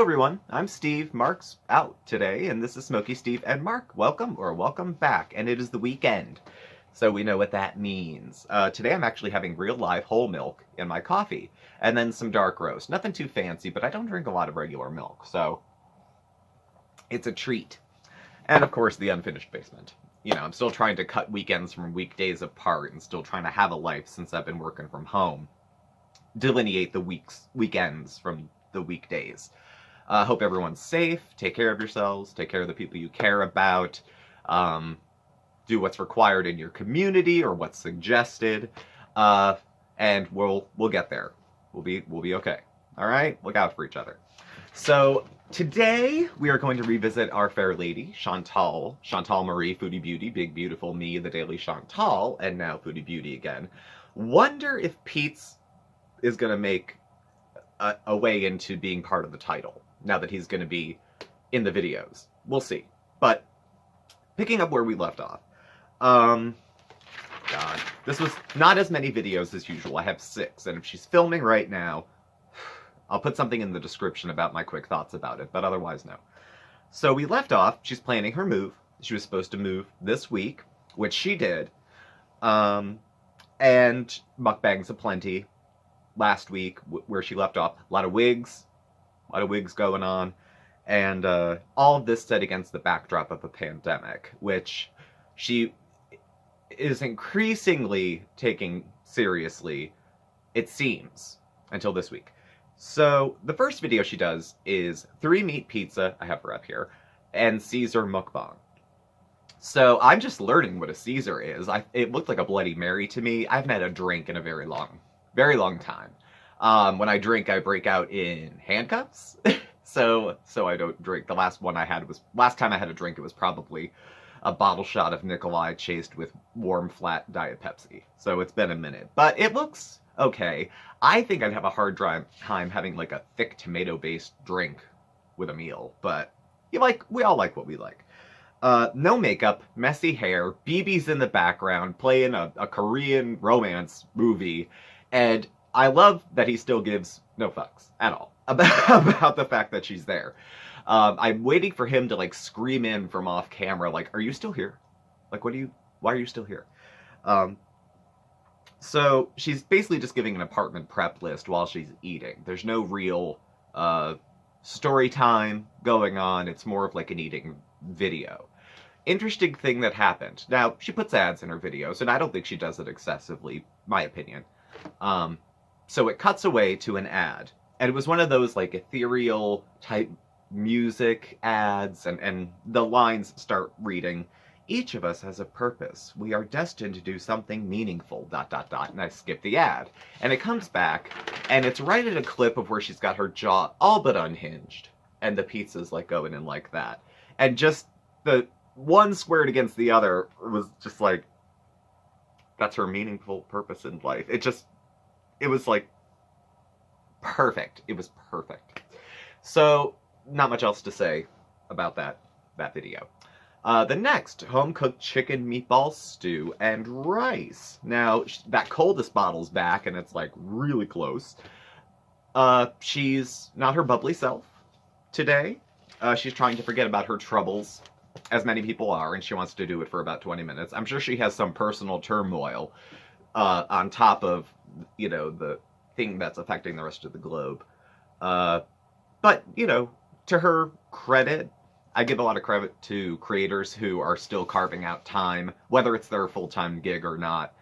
everyone, I'm Steve. Mark's out today, and this is Smokey, Steve, and Mark. Welcome back, and it is the weekend, so we know what that means. Today I'm actually having real live whole milk in my coffee, and then some dark roast. Nothing too fancy, but I don't drink a lot of regular milk, so it's a treat. And of course, the unfinished basement. You know, I'm still trying to cut weekends from weekdays apart, and still trying to have a life since I've been working from home. Delineate the weekends from the weekdays. Hope everyone's safe. Take care of yourselves. Take care of the people you care about. Do what's required in your community or what's suggested, and we'll get there. We'll be okay. All right. Look out for each other. So today we are going to revisit our fair lady, Chantal Marie, Foodie Beauty, Big Beautiful Me, the Daily Chantal, and now Foodie Beauty again. Wonder if Pete's is going to make a way into being part of the title, now that he's going to be in the videos. We'll see. But picking up where we left off. God, this was not as many videos as usual. I have 6, and if she's filming right now, I'll put something in the description about my quick thoughts about it, but otherwise no. So we left off, she's planning her move. She was supposed to move this week, which she did. And mukbangs aplenty. Last week, where she left off, a lot of wigs going on, and all of this set against the backdrop of a pandemic, which she is increasingly taking seriously, it seems, until this week. So the first video she does is 3-meat pizza, I have her up here, and Caesar mukbang. So I'm just learning what a Caesar is. It looked like a Bloody Mary to me. I haven't had a drink in a very long time. When I drink, I break out in handcuffs. so I don't drink. The last time I had a drink, it was probably a bottle shot of Nikolai chased with warm, flat Diet Pepsi. So it's been a minute. But it looks okay. I think I'd have a hard time having like a thick tomato-based drink with a meal. But we all like what we like. No makeup, messy hair, BB's in the background, playing a Korean romance movie, and I love that he still gives no fucks at all about the fact that she's there. I'm waiting for him to scream in from off camera, are you still here? Why are you still here? So she's basically just giving an apartment prep list while she's eating. There's no real story time going on. It's more of an eating video. Interesting thing that happened. Now, she puts ads in her videos, and I don't think she does it excessively, my opinion. So it cuts away to an ad. And it was one of those, ethereal type music ads, and the lines start reading, "Each of us has a purpose. We are destined to do something meaningful, ... And I skip the ad. And it comes back, and it's right at a clip of where she's got her jaw all but unhinged. And the pizza's, going in like that. And just the one squared against the other was just that's her meaningful purpose in life. It was perfect. It was perfect. So, not much else to say about that video. The next, home-cooked chicken meatball stew and rice. Now, that coldest bottle's back, and it's really close. She's not her bubbly self today. She's trying to forget about her troubles, as many people are, and she wants to do it for about 20 minutes. I'm sure she has some personal turmoil on top of, the thing that's affecting the rest of the globe. But, to her credit, I give a lot of credit to creators who are still carving out time, whether it's their full-time gig or not,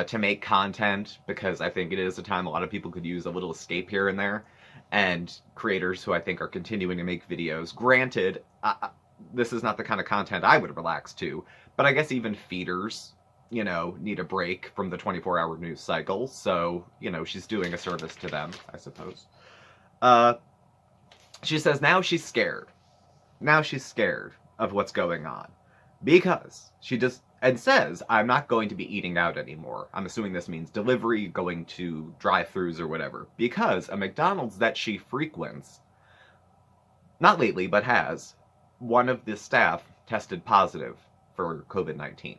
to make content, because I think it is a time a lot of people could use a little escape here and there, and creators who I think are continuing to make videos. Granted, this is not the kind of content I would relax to, but I guess even feeders, need a break from the 24-hour news cycle, so, she's doing a service to them, I suppose. She says now she's scared. Now she's scared of what's going on. Because she just, and says, I'm not going to be eating out anymore. I'm assuming this means delivery, going to drive-thrus or whatever. Because a McDonald's that she frequents, not lately, but has, one of the staff tested positive for COVID-19.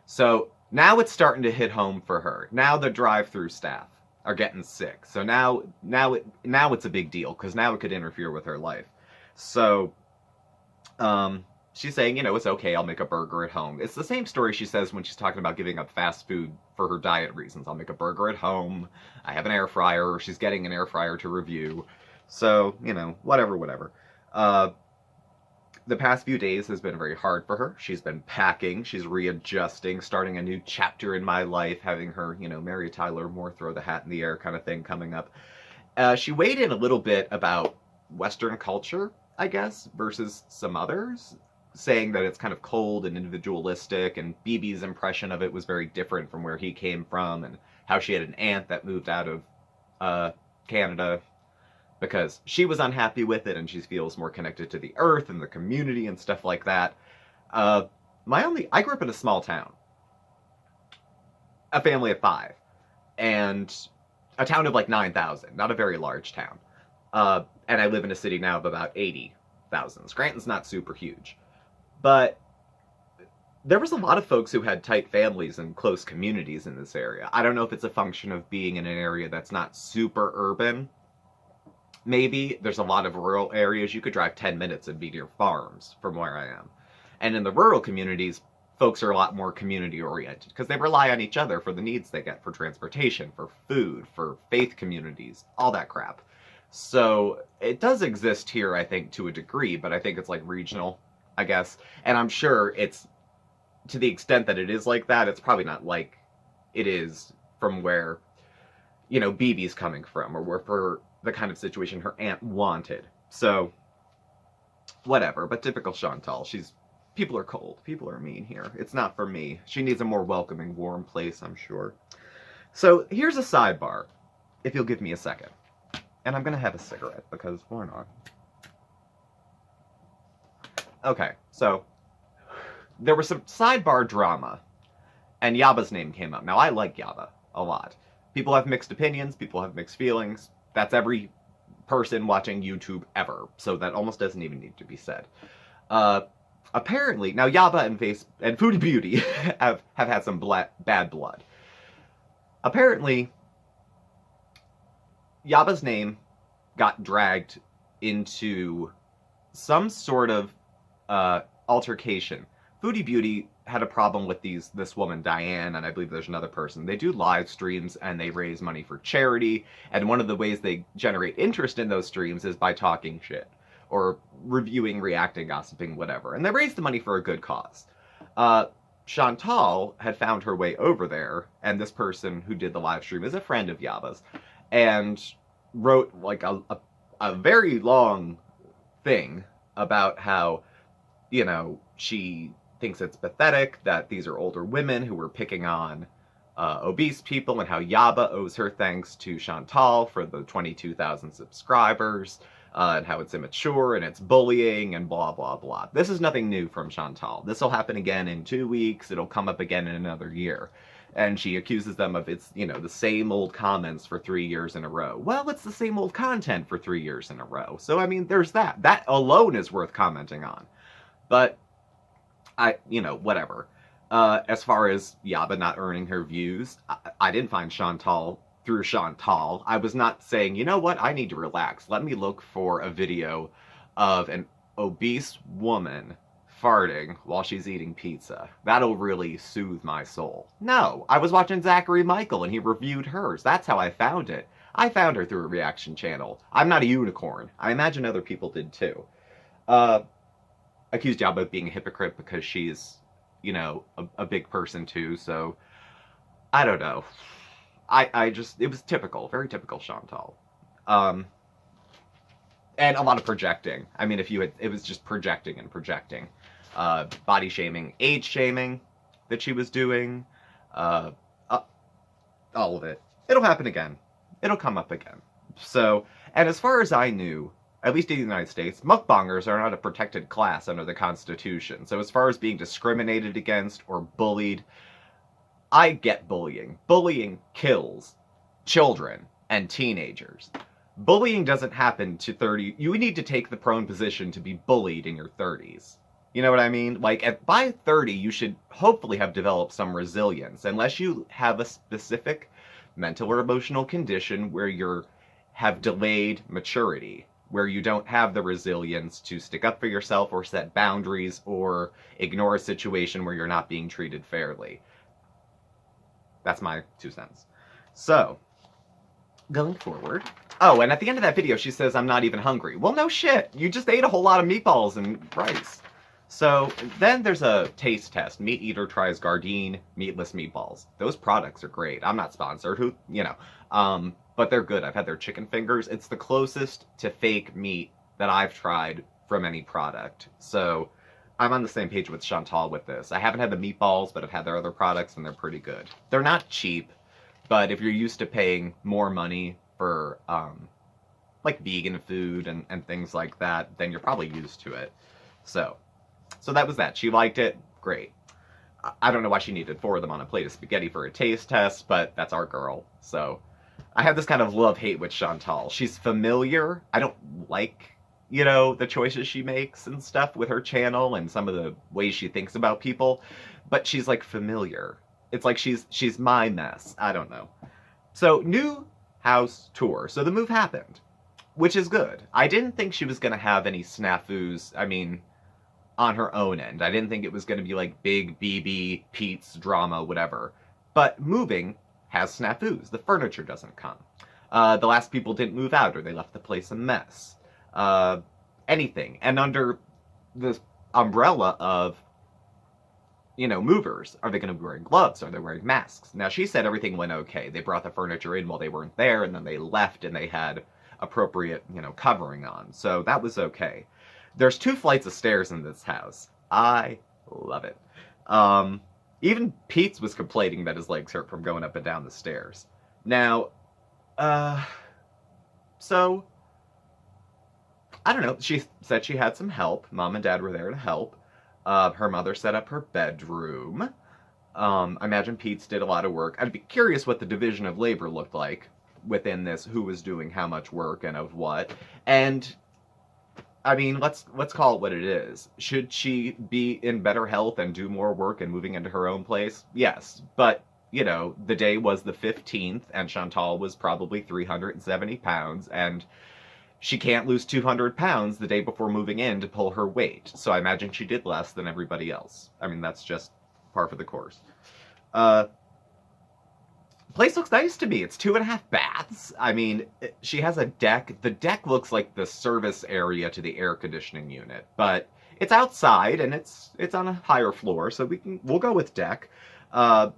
So now it's starting to hit home for her. Now the drive-thru staff are getting sick. So now it's a big deal, because now it could interfere with her life. So, she's saying, it's okay, I'll make a burger at home. It's the same story she says when she's talking about giving up fast food for her diet reasons. I'll make a burger at home. I have an air fryer, or she's getting an air fryer to review. So, whatever. Uh, the past few days has been very hard for her. She's been packing, she's readjusting, starting a new chapter in my life, having her, Mary Tyler Moore throw the hat in the air kind of thing coming up. She weighed in a little bit about Western culture, I guess, versus some others, saying that it's kind of cold and individualistic, and BB's impression of it was very different from where he came from, and how she had an aunt that moved out of Canada because she was unhappy with it and she feels more connected to the earth and the community and stuff like that. I grew up in a small town, a family of 5, and a town of like 9,000, not a very large town. And I live in a city now of about 80,000. Scranton's not super huge. But there was a lot of folks who had tight families and close communities in this area. I don't know if it's a function of being in an area that's not super urban. Maybe there's a lot of rural areas. You could drive 10 minutes and be near farms from where I am. And in the rural communities, folks are a lot more community oriented because they rely on each other for the needs they get for transportation, for food, for faith communities, all that crap. So it does exist here, I think, to a degree, but I think it's like regional, I guess. And I'm sure it's, to the extent that it is like that, it's probably not like it is from where, BB's coming from, or where for the kind of situation her aunt wanted. So, whatever. But typical Chantal. People are cold. People are mean here. It's not for me. She needs a more welcoming, warm place, I'm sure. So, here's a sidebar, if you'll give me a second. And I'm gonna have a cigarette, because why not? Okay, so, there was some sidebar drama, and Yaba's name came up. Now, I like Yaba a lot. People have mixed opinions, people have mixed feelings. That's every person watching YouTube ever, so that almost doesn't even need to be said. Apparently, now Yaba and Foodie Beauty have had some bad blood. Apparently, Yaba's name got dragged into some sort of altercation. Foodie Beauty had a problem with this woman, Diane, and I believe there's another person. They do live streams and they raise money for charity, and one of the ways they generate interest in those streams is by talking shit, or reviewing, reacting, gossiping, whatever. And they raise the money for a good cause. Chantal had found her way over there, and this person who did the live stream is a friend of Yaba's, and wrote like a very long thing about how, she thinks it's pathetic that these are older women who were picking on obese people, and how Yaba owes her thanks to Chantal for the 22,000 subscribers, and how it's immature and it's bullying and blah, blah, blah. This is nothing new from Chantal. This will happen again in 2 weeks. It'll come up again in another year. And she accuses them of it's, the same old comments for 3 years in a row. Well, it's the same old content for 3 years in a row. So, I mean, there's that. That alone is worth commenting on. But whatever. As far as Yaba not earning her views, I didn't find Chantal through Chantal. I was not saying, you know what, I need to relax. Let me look for a video of an obese woman farting while she's eating pizza. That'll really soothe my soul. No, I was watching Zachary Michael and he reviewed hers. That's how I found it. I found her through a reaction channel. I'm not a unicorn. I imagine other people did too. Accused Yaba of being a hypocrite because she's, a big person too, so I don't know. It was typical, very typical Chantal. And a lot of projecting. I mean, it was just projecting and projecting. Body shaming, age shaming that she was doing, all of it. It'll happen again. It'll come up again. So, and as far as I knew, at least in the United States, mukbangers are not a protected class under the Constitution. So as far as being discriminated against or bullied, I get bullying. Bullying kills children and teenagers. Bullying doesn't happen to 30. You need to take the prone position to be bullied in your 30s. You know what I mean? Like, by 30, you should hopefully have developed some resilience, unless you have a specific mental or emotional condition where you have delayed maturity. where you don't have the resilience to stick up for yourself or set boundaries or ignore a situation where you're not being treated fairly. That's my 2 cents. So, going forward. Oh, and at the end of that video, she says, I'm not even hungry. Well, no shit. You just ate a whole lot of meatballs and rice. So, then there's a taste test. Meat Eater tries Gardein meatless meatballs. Those products are great. I'm not sponsored, but they're good. I've had their chicken fingers. It's the closest to fake meat that I've tried from any product. So, I'm on the same page with Chantal with this. I haven't had the meatballs, but I've had their other products, and they're pretty good. They're not cheap, but if you're used to paying more money for, like, vegan food and things like that, then you're probably used to it. So that was that. She liked it. Great. I don't know why she needed 4 of them on a plate of spaghetti for a taste test, but that's our girl. So I have this kind of love-hate with Chantal. She's familiar. I don't like, the choices she makes and stuff with her channel and some of the ways she thinks about people, but she's, like, familiar. It's like she's my mess. I don't know. So, new house tour. So the move happened, which is good. I didn't think she was going to have any snafus, on her own end. I didn't think it was going to be like big BB, Pete's drama, whatever. But moving has snafus. The furniture doesn't come. The last people didn't move out, or they left the place a mess. Anything. And under the umbrella of, movers, are they going to be wearing gloves? Are they wearing masks? Now, she said everything went okay. They brought the furniture in while they weren't there, and then they left, and they had appropriate, covering on. So that was okay. There's 2 flights of stairs in this house. I love it. Even Pete's was complaining that his legs hurt from going up and down the stairs. Now, so, I don't know. She said she had some help. Mom and Dad were there to help. Her mother set up her bedroom. I imagine Pete's did a lot of work. I'd be curious what the division of labor looked like within this, who was doing how much work and of what. And let's call it what it is. Should she be in better health and do more work and moving into her own place? Yes. But, the day was the 15th, and Chantal was probably 370 pounds, and she can't lose 200 pounds the day before moving in to pull her weight. So I imagine she did less than everybody else. That's just par for the course. Place looks nice to me. It's 2.5 baths. She has a deck. The deck looks like the service area to the air conditioning unit, but it's outside and it's on a higher floor, so we'll go with deck. The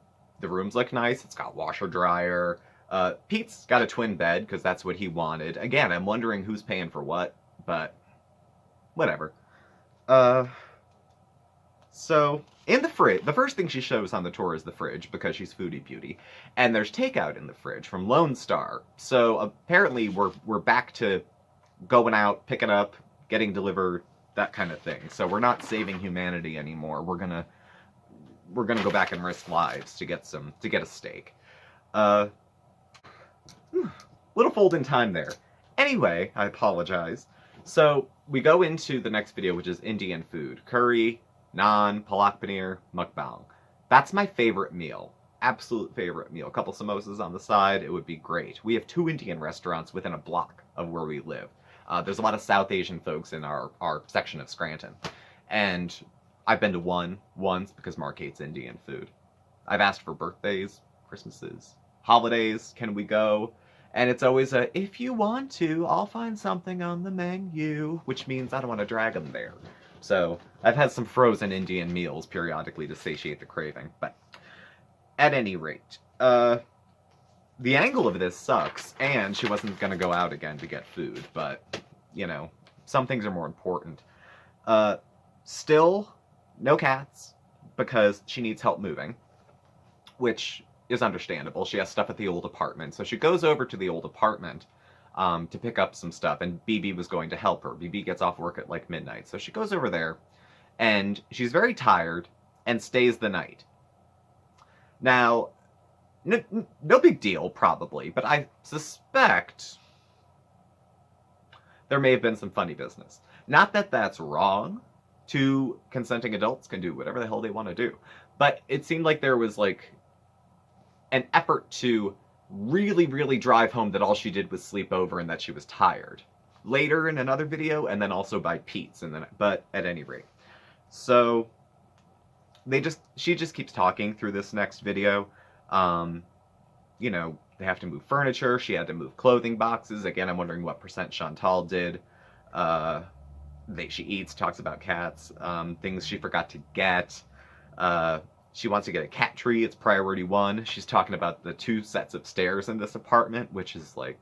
rooms look nice. It's got washer dryer. Pete's got a twin bed because that's what he wanted. Again, I'm wondering who's paying for what, but whatever. So, in the fridge, the first thing she shows on the tour is the fridge, because she's foodie beauty. And there's takeout in the fridge from Lone Star. So, apparently, we're back to going out, picking up, getting delivered, that kind of thing. So, we're not saving humanity anymore. We're gonna go back and risk lives to get a steak. Little fold in time there. Anyway, I apologize. So, we go into the next video, which is Indian food. Curry, naan, palak paneer, mukbang. That's my favorite meal. Absolute favorite meal. A couple samosas on the side, it would be great. We have 2 Indian restaurants within a block of where we live. There's a lot of South Asian folks in our section of Scranton. And I've been to one once because Mark hates Indian food. I've asked for birthdays, Christmases, holidays, can we go? And it's always if you want to, I'll find something on the menu, which means I don't want to drag them there. So, I've had some frozen Indian meals periodically to satiate the craving, but at any rate, the angle of this sucks, and she wasn't going to go out again to get food, but, some things are more important. Still, no cats, because she needs help moving, which is understandable. She has stuff at the old apartment, so she goes over to the old apartment to pick up some stuff, and BB was going to help her. BB gets off work at like midnight, so she goes over there, and she's very tired, and stays the night. Now, no big deal, probably, but I suspect there may have been some funny business. Not that that's wrong. 2 consenting adults can do whatever the hell they want to do. But it seemed like there was, like, an effort to really, really drive home that all she did was sleep over and that she was tired. later in another video, and then also by Pete's, and then, but at any rate. So she just keeps talking through this next video. You know, they have to move furniture. She had to move clothing boxes. Again, I'm wondering what percent Chantal did. She eats, talks about cats, things she forgot to get. She wants to get a cat tree. It's priority 1. She's talking about the 2 sets of stairs in this apartment, which is like,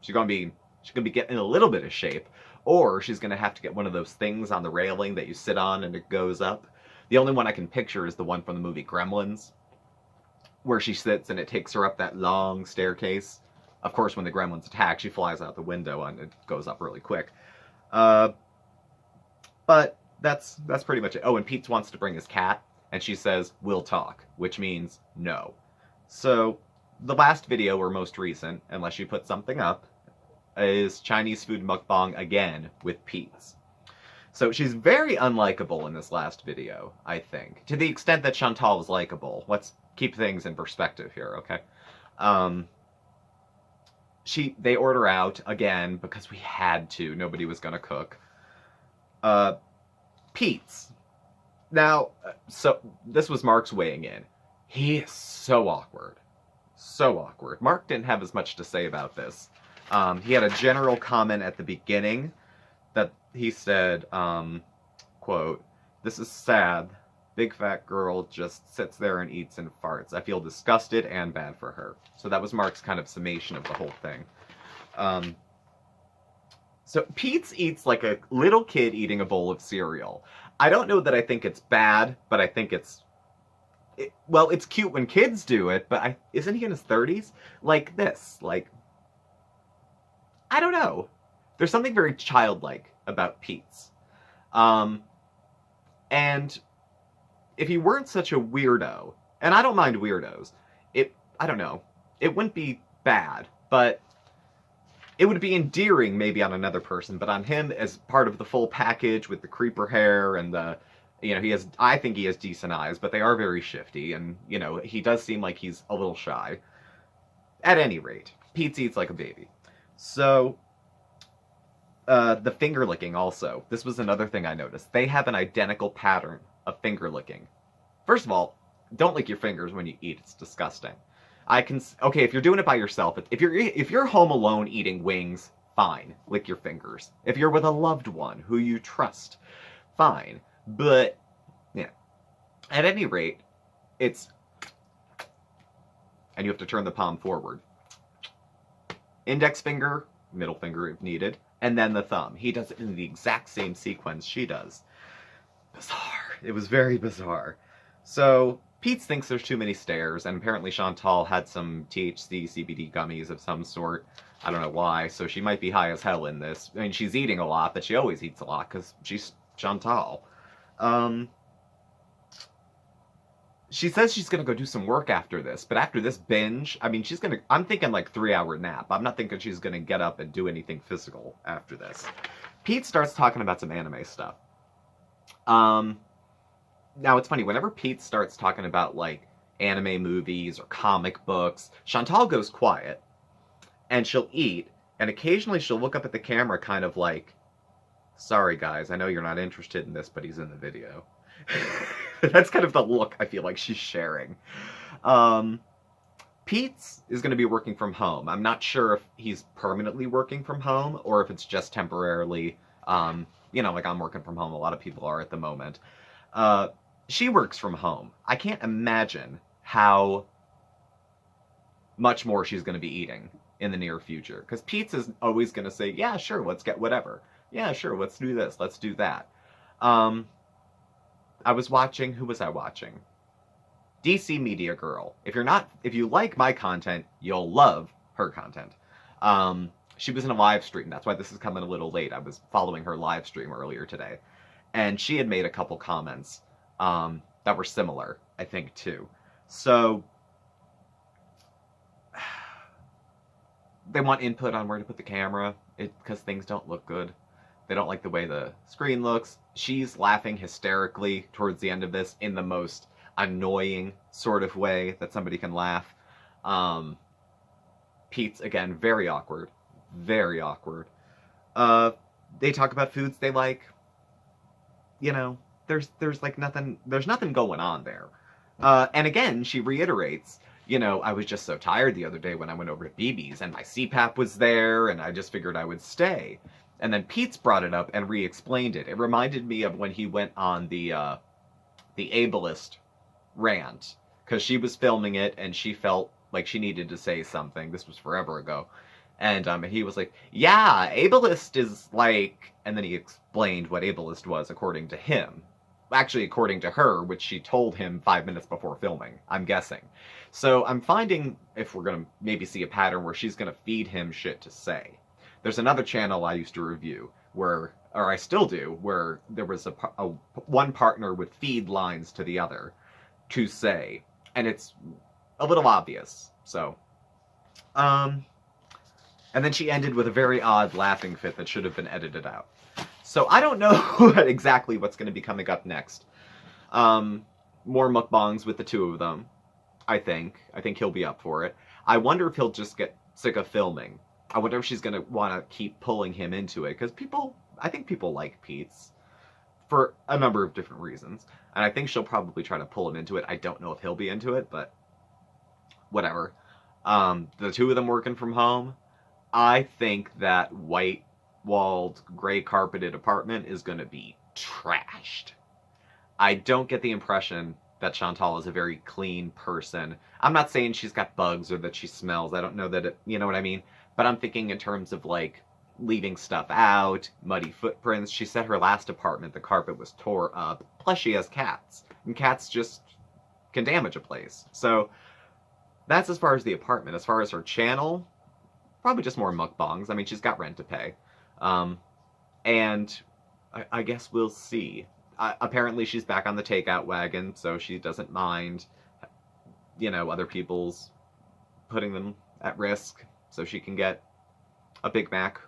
she's gonna be getting in a little bit of shape, or she's gonna have to get one of those things on the railing that you sit on and it goes up. The only one I can picture is the one from the movie Gremlins, where she sits and it takes her up that long staircase. Of course, when the gremlins attack, she flies out the window and it goes up really quick. But that's pretty much it. Oh, and Pete wants to bring his cat, and she says, "We'll talk," which means no. So the last video, or most recent, unless she put something up, is Chinese food mukbang again with Pete's. So she's very unlikable in this last video, I think. To the extent that Chantal is likable. Let's keep things in perspective here, okay? They order out again because we had to. Nobody was gonna cook. Pete's. Now, so this was Mark's weighing in. He is so awkward. So awkward. Mark didn't have as much to say about this. He had a general comment at the beginning that he said, quote, "This is sad. Big fat girl just sits there and eats and farts. I feel disgusted and bad for her." So that was Mark's kind of summation of the whole thing. So Pete's eats like a little kid eating a bowl of cereal. I don't know that I think it's bad, but I think it's cute when kids do it, but isn't he in his 30s? Like this, like, I don't know. There's something very childlike about Pete's. And if he weren't such a weirdo, and I don't mind weirdos, I don't know, it wouldn't be bad, but it would be endearing maybe on another person, but on him as part of the full package with the creeper hair and I think he has decent eyes, but they are very shifty, and, he does seem like he's a little shy. At any rate, Pete eats like a baby. So, the finger licking also. This was another thing I noticed. They have an identical pattern of finger licking. First of all, don't lick your fingers when you eat. It's disgusting. Okay, if you're doing it by yourself, if you're home alone eating wings, fine, lick your fingers. If you're with a loved one who you trust, fine. But, yeah. At any rate, and you have to turn the palm forward. Index finger, middle finger if needed, and then the thumb. He does it in the exact same sequence she does. Bizarre. It was very bizarre. So, Pete thinks there's too many stairs, and apparently Chantal had some THC CBD gummies of some sort. I don't know why, so she might be high as hell in this. I mean, she's eating a lot, but she always eats a lot, because she's Chantal. She says she's gonna go do some work after this, but after this binge, I mean, I'm thinking like 3-hour nap. I'm not thinking she's gonna get up and do anything physical after this. Pete starts talking about some anime stuff. Now, it's funny, whenever Pete starts talking about, like, anime movies or comic books, Chantal goes quiet, and she'll eat, and occasionally she'll look up at the camera kind of like, "Sorry, guys, I know you're not interested in this, but he's in the video." That's kind of the look I feel like she's sharing. Pete's is going to be working from home. I'm not sure if he's permanently working from home, or if it's just temporarily, like I'm working from home, a lot of people are at the moment. She works from home. I can't imagine how much more she's going to be eating in the near future. Because Pete's is always going to say, "Yeah, sure, let's get whatever. Yeah, sure, let's do this, let's do that." Who was I watching? DC Media Girl. If you like my content, you'll love her content. She was in a live stream. That's why this is coming a little late. I was following her live stream earlier today. And she had made a couple comments that were similar, I think, too. So, they want input on where to put the camera, because things don't look good. They don't like the way the screen looks. She's laughing hysterically towards the end of this in the most annoying sort of way that somebody can laugh. Pete's, again, very awkward. Very awkward. They talk about foods they like. You know, there's like nothing going on there. And again, she reiterates, I was just so tired the other day when I went over to BB's and my CPAP was there and I just figured I would stay. And then Pete's brought it up and re-explained it. It reminded me of when he went on the ableist rant because she was filming it and she felt like she needed to say something. This was forever ago. And he was like, yeah, ableist is like, and then he explained what ableist was according to him. Actually, according to her, which she told him 5 minutes before filming, I'm guessing. So I'm finding if we're going to maybe see a pattern where she's going to feed him shit to say. There's another channel I used to review where, or I still do, where there was one partner would feed lines to the other to say, and it's a little obvious. So, and then she ended with a very odd laughing fit that should have been edited out. So I don't know exactly what's going to be coming up next. More mukbangs with the two of them, I think. I think he'll be up for it. I wonder if he'll just get sick of filming. I wonder if she's going to want to keep pulling him into it. Because I think people like Pete's for a number of different reasons. And I think she'll probably try to pull him into it. I don't know if he'll be into it, but whatever. The two of them working from home. I think that white-walled, gray-carpeted apartment is going to be trashed. I don't get the impression that Chantal is a very clean person. I'm not saying she's got bugs or that she smells. I don't know that you know what I mean? But I'm thinking in terms of, like, leaving stuff out, muddy footprints. She said her last apartment, the carpet was tore up. Plus she has cats. And cats just can damage a place. So that's as far as the apartment. As far as her channel, probably just more mukbangs. I mean, she's got rent to pay. And I guess we'll see. Apparently she's back on the takeout wagon, so she doesn't mind, other people's putting them at risk, so she can get a Big Mac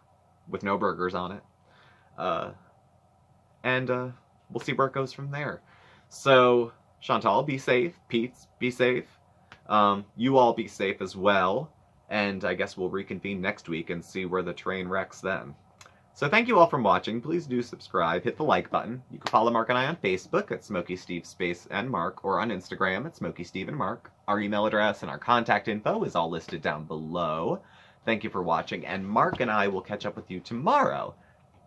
with no burgers on it. And we'll see where it goes from there. So, Chantal, be safe. Pete's, be safe. You all be safe as well. And I guess we'll reconvene next week and see where the train wrecks then. So thank you all for watching. Please do subscribe. Hit the like button. You can follow Mark and I on Facebook at SmokeySteveAndMarc or on Instagram at SmokeySteveAndMarc. Our email address and our contact info is all listed down below. Thank you for watching, and Mark and I will catch up with you tomorrow.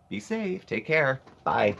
Be safe. Take care. Bye.